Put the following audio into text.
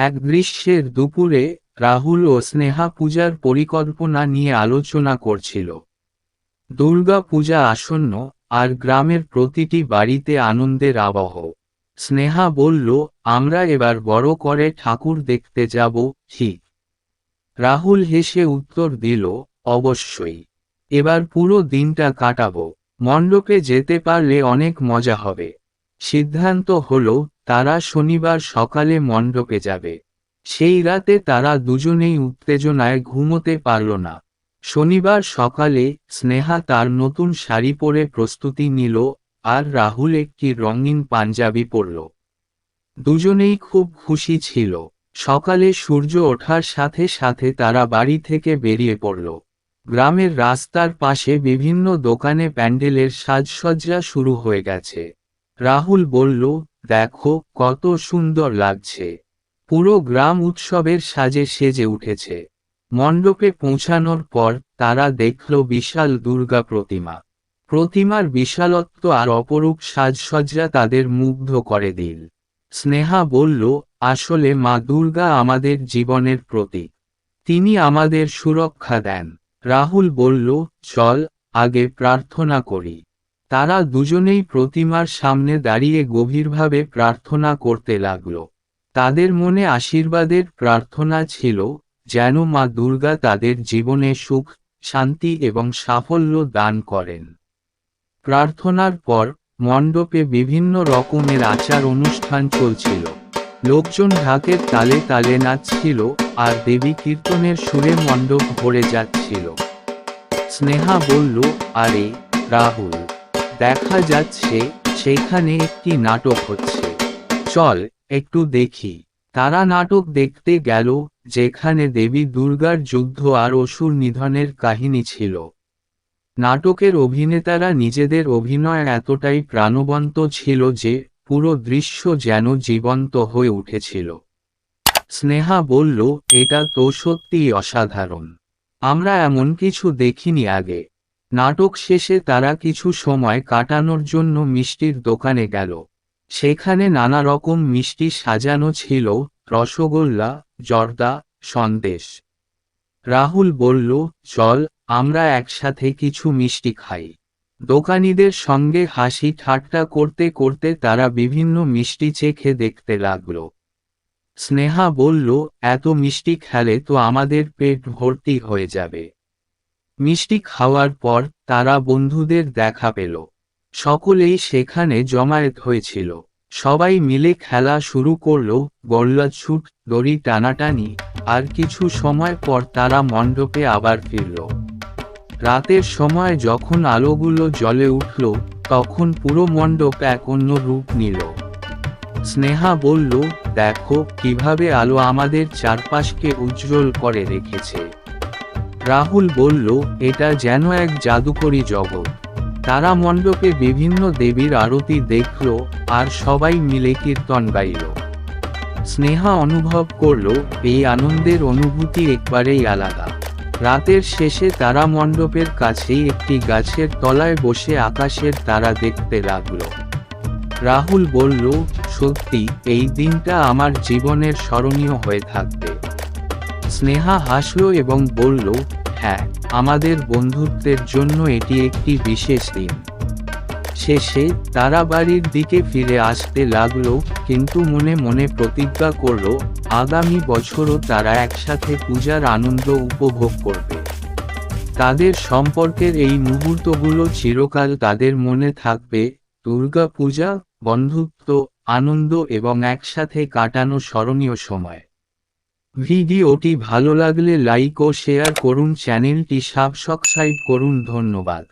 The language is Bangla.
এক গ্রীষ্মের দুপুরে রাহুল ও স্নেহা পূজার পরিকল্পনা নিয়ে আলোচনা করছিল। দুর্গা পূজা আসন্ন, আর গ্রামের প্রতিটি বাড়িতে আনন্দের আবহ। স্নেহা বলল, আমরা এবার বড় করে ঠাকুর দেখতে যাব, ঠিক? রাহুল হেসে উত্তর দিল, অবশ্যই। এবার পুরো দিনটা কাটাবো। মণ্ডপে যেতে পারলে অনেক মজা হবে। সিদ্ধান্ত হলো, তারা শনিবার সকালে মণ্ডপে যাবে। সেই রাতে তারা দুজনেই উত্তেজনায় ঘুমোতে পারল না। শনিবার সকালে স্নেহা তার নতুন শাড়ি পরে প্রস্তুতি নিল, আর রাহুল একটি রঙিন পাঞ্জাবি পরল। দুজনেই খুব খুশি ছিল। সকালে সূর্য ওঠার সাথে সাথে তারা বাড়ি থেকে বেরিয়ে পড়ল। গ্রামের রাস্তার পাশে বিভিন্ন দোকানে প্যান্ডেলের সাজসজ্জা শুরু হয়ে গেছে। রাহুল বলল, দেখো কত সুন্দর লাগছে। পুরো গ্রাম উৎসবের সাজে সেজে উঠেছে। মণ্ডপে পৌঁছানোর পর তারা দেখল বিশাল দুর্গা প্রতিমা। প্রতিমার বিশালত্ব আর অপরূপ সাজসজ্জা তাদের মুগ্ধ করে দিল। স্নেহা বলল, আসলে মা দুর্গা আমাদের জীবনের প্রতীক। তিনি আমাদের সুরক্ষা দেন। রাহুল বলল, চল আগে প্রার্থনা করি। তারা দুজনেই প্রতিমার সামনে দাঁড়িয়ে গভীরভাবে প্রার্থনা করতে লাগল। তাদের মনে আশীর্বাদের প্রার্থনা ছিল, যেন মা দুর্গা তাদের জীবনে সুখ, শান্তি এবং সাফল্য দান করেন। প্রার্থনার পর মণ্ডপে বিভিন্ন রকমের আচার অনুষ্ঠান চলছিল। লোকজন ঢাকের তালে তালে নাচছিল, আর দেবী কীর্তনের সুরে মণ্ডপ ভরে যাচ্ছিল। স্নেহা বলল, আরে রাহুল, দেখা যাচ্ছে সেখানে একটি নাটক হচ্ছে। চল একটু দেখি। তারা নাটক দেখতে গেল, যেখানে দেবী দুর্গার যুদ্ধ আর অসুর নিধনের কাহিনী ছিল। নাটকের অভিনেতারা নিজেদের অভিনয় এতটাই প্রাণবন্ত ছিল যে পুরো দৃশ্য যেন জীবন্ত হয়ে উঠেছিল। স্নেহা বলল, এটা তো সত্যিই অসাধারণ। আমরা এমন কিছু দেখিনি আগে। নাটক শেষে তারা কিছু সময় কাটানোর জন্য মিষ্টির দোকানে গেল। সেখানে নানা রকম মিষ্টি সাজানো ছিল, রসগোল্লা, জর্দা, সন্দেশ। রাহুল বলল, চল আমরা একসাথে কিছু মিষ্টি খাই। দোকানীদের সঙ্গে হাসি ঠাট্টা করতে করতে তারা বিভিন্ন মিষ্টি চেখে দেখতে লাগল। স্নেহা বলল, এত মিষ্টি খেলে তো আমাদের পেট ভর্তি হয়ে যাবে। মিষ্টি খাওয়ার পর তারা বন্ধুদের দেখা পেল। সকলেই সেখানে জমায়েত হয়েছিল। সবাই মিলে খেলা শুরু করল, গোল্লাছুট, দড়ি টানাটানি, আর কিছু সময় পর তারা মণ্ডপে আবার ফিরল। রাতের সময় যখন আলোগুলো জ্বলে উঠল, তখন পুরো মণ্ডপ এক অন্য রূপ নিল। স্নেহা বলল, দেখো কিভাবে আলো আমাদের চারপাশকে উজ্জ্বল করে রেখেছে। রাহুল বলল, এটা যেন এক জাদুকরী জগৎ। তারা মণ্ডপে বিভিন্ন দেবীর আরতি দেখল, আর সবাই মিলে কীর্তন গাইল। স্নেহা অনুভব করল, এই আনন্দের অনুভূতি একবারেই আলাদা। রাতের শেষে তারা মণ্ডপের কাছেই একটি গাছের তলায় বসে আকাশের তারা দেখতে লাগল। রাহুল বলল, সত্যি এই দিনটা আমার জীবনের স্মরণীয় হয়ে থাকবে। স্নেহা হাসল এবং বলল, হ্যাঁ, আমাদের বন্ধুত্বের জন্য এটি একটি বিশেষ দিন। শেষে তারা বাড়ির দিকে ফিরে আসতে লাগলো, কিন্তু মনে মনে প্রতিজ্ঞা করল, আগামী বছরও তারা একসাথে পূজার আনন্দ উপভোগ করবে। তাদের সম্পর্কের এই মুহূর্তগুলো চিরকাল তাদের মনে থাকবে। দুর্গা পূজা, বন্ধুত্ব, আনন্দ এবং একসাথে কাটানো স্মরণীয় সময়। ভিডিওটি ভালো লাগলে লাইক ও শেয়ার করুন, চ্যানেলটি সাবস্ক্রাইব করুন। ধন্যবাদ।